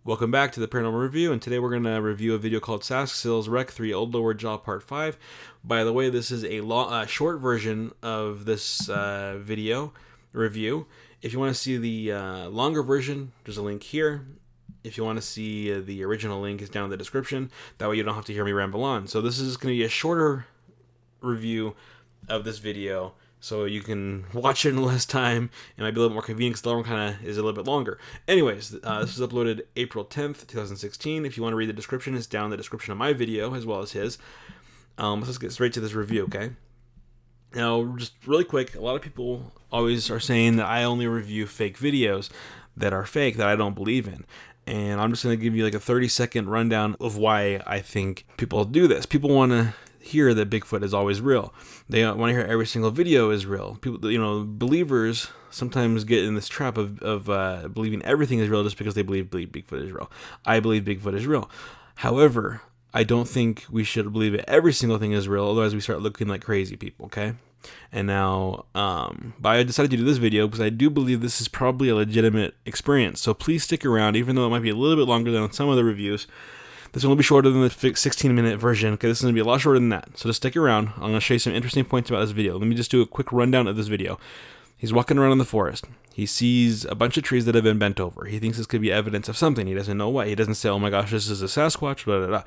Welcome back to the Paranormal Review, and today we're going to review a video called Sasq's Rec3 Old Lower Jaw Part 5. By the way, this is a short version of this video review. If you want to see the longer version, there's a link here. If you want to see the original link, it's down in the description. That way you don't have to hear me ramble on. So this is going to be a shorter review of this video, so you can watch it in less time. It might be a little more convenient because the other one kind of is a little bit longer. Anyways, this was uploaded April 10th, 2016. If you want to read the description, it's down in the description of my video as well as his. Let's get straight to this review, okay? Now, just really quick, a lot of people always are saying that I only review fake videos that are fake, that I don't believe in. And I'm just going to give you like a 30-second rundown of why I think people do this. People want to hear that Bigfoot is always real. They want to hear every single video is real. People, believers sometimes get in this trap of believing everything is real just because they believe Bigfoot is real. I believe Bigfoot is real. However, I don't think we should believe that every single thing is real, otherwise we start looking like crazy people, okay? And now, but I decided to do this video because I do believe this is probably a legitimate experience. So please stick around, even though it might be a little bit longer than some of the reviews. This will be shorter than the 16-minute version, because this is going to be a lot shorter than that. So just stick around. I'm going to show you some interesting points about this video. Let me just do a quick rundown of this video. He's walking around in the forest. He sees a bunch of trees that have been bent over. He thinks this could be evidence of something. He doesn't know what. He doesn't say, oh my gosh, this is a Sasquatch, blah, blah, blah.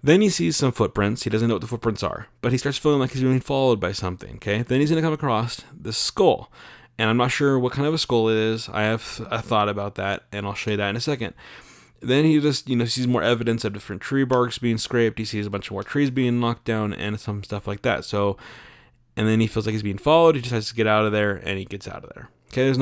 Then he sees some footprints. He doesn't know what the footprints are, but he starts feeling like he's being followed by something, okay? Then he's going to come across this skull, and I'm not sure what kind of a skull it is. I have a thought about that, and I'll show you that in a second. Then he just, sees more evidence of different tree barks being scraped. He sees a bunch of more trees being knocked down and some stuff like that. So, and then he feels like he's being followed. He decides to get out of there, and he gets out of there. Okay, there's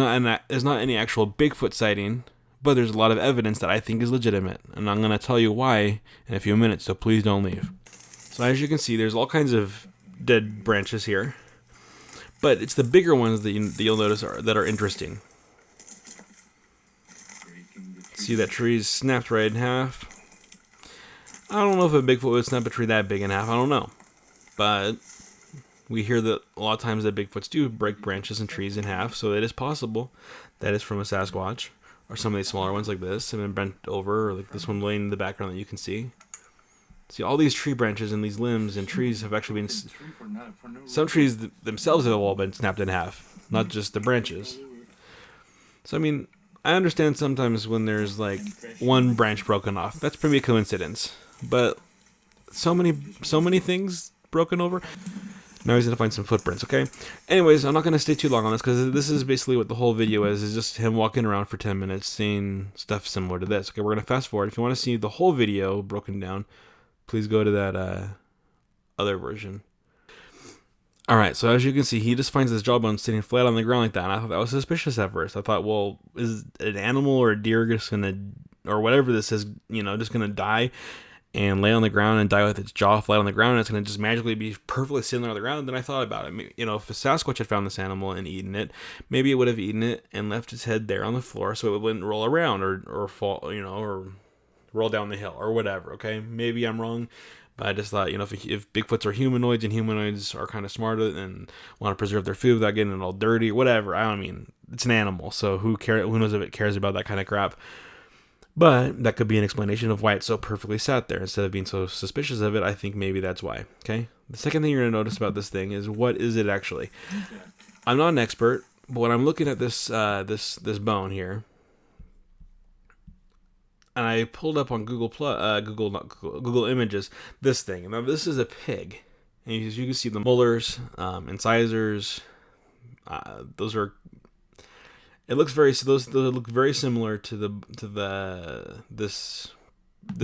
not any actual Bigfoot sighting, but there's a lot of evidence that I think is legitimate, and I'm going to tell you why in a few minutes, so please don't leave. So as you can see, there's all kinds of dead branches here, but it's the bigger ones that you'll notice that are interesting. See that tree's snapped right in half. I don't know if a Bigfoot would snap a tree that big in half. I don't know. But we hear that a lot of times that Bigfoots do break branches and trees in half. So it is possible that it's from a Sasquatch. Or some of these smaller ones like this have been bent over. Or like this one laying in the background that you can see. See, all these tree branches and these limbs and trees have actually been... Some trees themselves have all been snapped in half. Not just the branches. So I mean... I understand sometimes when there's like one branch broken off. That's probably a coincidence. But so many things broken over. Now he's going to find some footprints, okay? Anyways, I'm not going to stay too long on this because this is basically what the whole video is just him walking around for 10 minutes seeing stuff similar to this. Okay, we're going to fast forward. If you want to see the whole video broken down, please go to that other version. Alright, so as you can see, he just finds this jawbone sitting flat on the ground like that, and I thought that was suspicious at first. I thought, well, is an animal or a deer just gonna, or whatever this is, just gonna die and lay on the ground and die with its jaw flat on the ground, and it's gonna just magically be perfectly sitting there on the ground? Then I thought about it. If a Sasquatch had found this animal and eaten it, maybe it would have eaten it and left its head there on the floor so it wouldn't roll around or fall, or roll down the hill or whatever, okay? Maybe I'm wrong. But I just thought, if Bigfoots are humanoids and humanoids are kind of smarter and want to preserve their food without getting it all dirty or whatever, it's an animal, so who knows if it cares about that kind of crap. But that could be an explanation of why it's so perfectly sat there. Instead of being so suspicious of it, I think maybe that's why, okay? The second thing you're going to notice about this thing is, what is it actually? I'm not an expert, but when I'm looking at this bone here, and I pulled up on Google Images this thing. Now this is a pig, and as you can see the molars, incisors. Those are. It looks those look very similar to this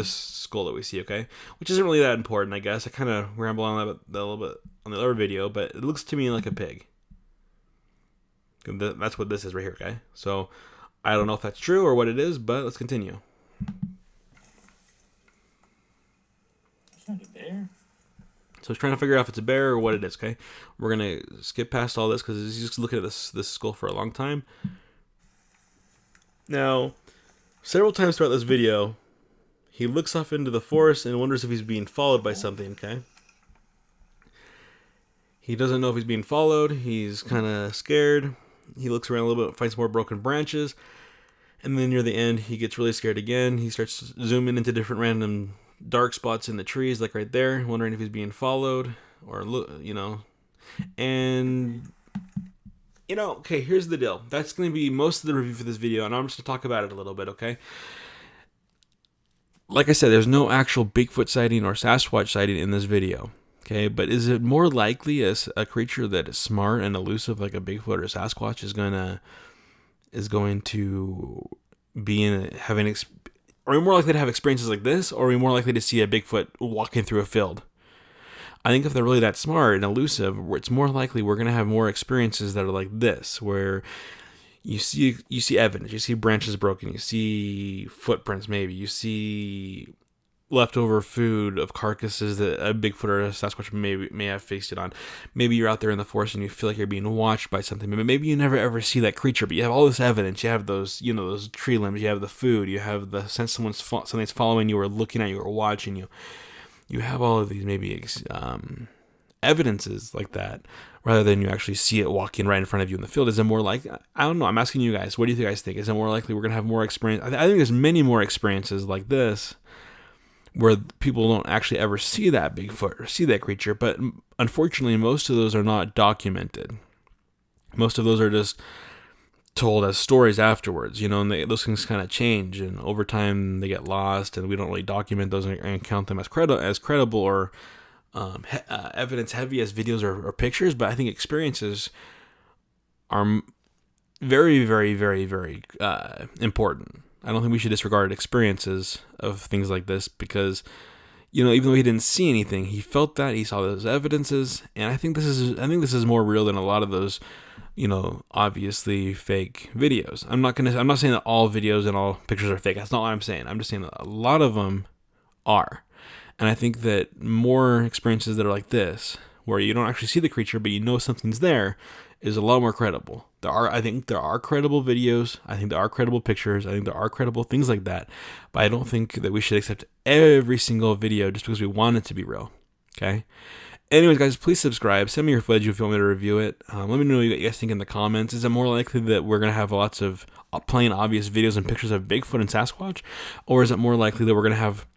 skull that we see. Okay, which isn't really that important, I guess. I kind of ramble on that a little bit on the other video, but it looks to me like a pig. That's what this is right here. Okay, so I don't know if that's true or what it is, but let's continue. It's not a bear. So he's trying to figure out if it's a bear or what it is, okay? We're going to skip past all this because he's just looking at this skull for a long time. Now, several times throughout this video, he looks off into the forest and wonders if he's being followed by something, okay? He doesn't know if he's being followed. He's kind of scared. He looks around a little bit, finds more broken branches. And then near the end, he gets really scared again. He starts zooming into different random dark spots in the trees, like right there, wondering if he's being followed or, and, okay, here's the deal. That's going to be most of the review for this video, and I'm just going to talk about it a little bit, okay? Like I said, there's no actual Bigfoot sighting or Sasquatch sighting in this video, okay? But is it more likely as a creature that is smart and elusive like a Bigfoot or a Sasquatch is going to be are we more likely to have experiences like this, or are we more likely to see a Bigfoot walking through a field? I think if they're really that smart and elusive, it's more likely we're going to have more experiences that are like this, where you see evidence, you see branches broken, you see footprints, maybe you see leftover food of carcasses that a Bigfoot or a Sasquatch may have feasted on. Maybe you're out there in the forest and you feel like you're being watched by something. Maybe you never ever see that creature, but you have all this evidence. You have those, those tree limbs. You have the food. You have the sense something's following you or looking at you or watching you. You have all of these maybe evidences like that, rather than you actually see it walking right in front of you in the field. Is it more like, I don't know, I'm asking you guys, what do you guys think? Is it more likely we're going to have more experience? I think there's many more experiences like this where people don't actually ever see that Bigfoot or see that creature, but unfortunately most of those are not documented. Most of those are just told as stories afterwards, and those things kind of change, and over time they get lost, and we don't really document those and count them as credible or evidence heavy as videos or pictures. But I think experiences are very, very, very, very important. I don't think we should disregard experiences of things like this because, even though he didn't see anything, he felt that, he saw those evidences, and I think this is more real than a lot of those, obviously fake videos. I'm not saying that all videos and all pictures are fake. That's not what I'm saying. I'm just saying that a lot of them are. And I think that more experiences that are like this, where you don't actually see the creature, but you know something's there, is a lot more credible. I think there are credible videos. I think there are credible pictures. I think there are credible things like that. But I don't think that we should accept every single video just because we want it to be real. Okay? Anyways, guys, please subscribe. Send me your footage if you want me to review it. Let me know what you guys think in the comments. Is it more likely that we're going to have lots of plain obvious videos and pictures of Bigfoot and Sasquatch? Or is it more likely that we're going to have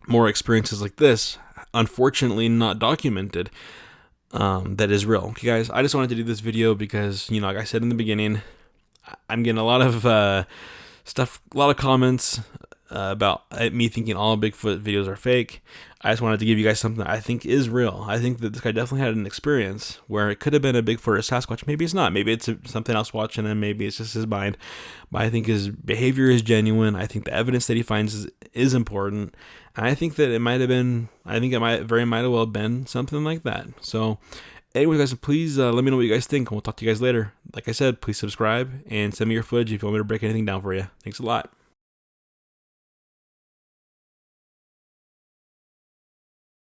more experiences like this, unfortunately not documented, that is real? Okay, guys, I just wanted to do this video because, like I said in the beginning, I'm getting a lot of a lot of comments about me thinking all Bigfoot videos are fake. I just wanted to give you guys something that I think is real. I think that this guy definitely had an experience where it could have been a Bigfoot or a Sasquatch. Maybe it's not. Maybe it's something else watching, and maybe it's just his mind. But I think his behavior is genuine. I think the evidence that he finds is important. And I think that it might have well been something like that. So, anyway, guys, please let me know what you guys think, and we'll talk to you guys later. Like I said, please subscribe and send me your footage if you want me to break anything down for you. Thanks a lot.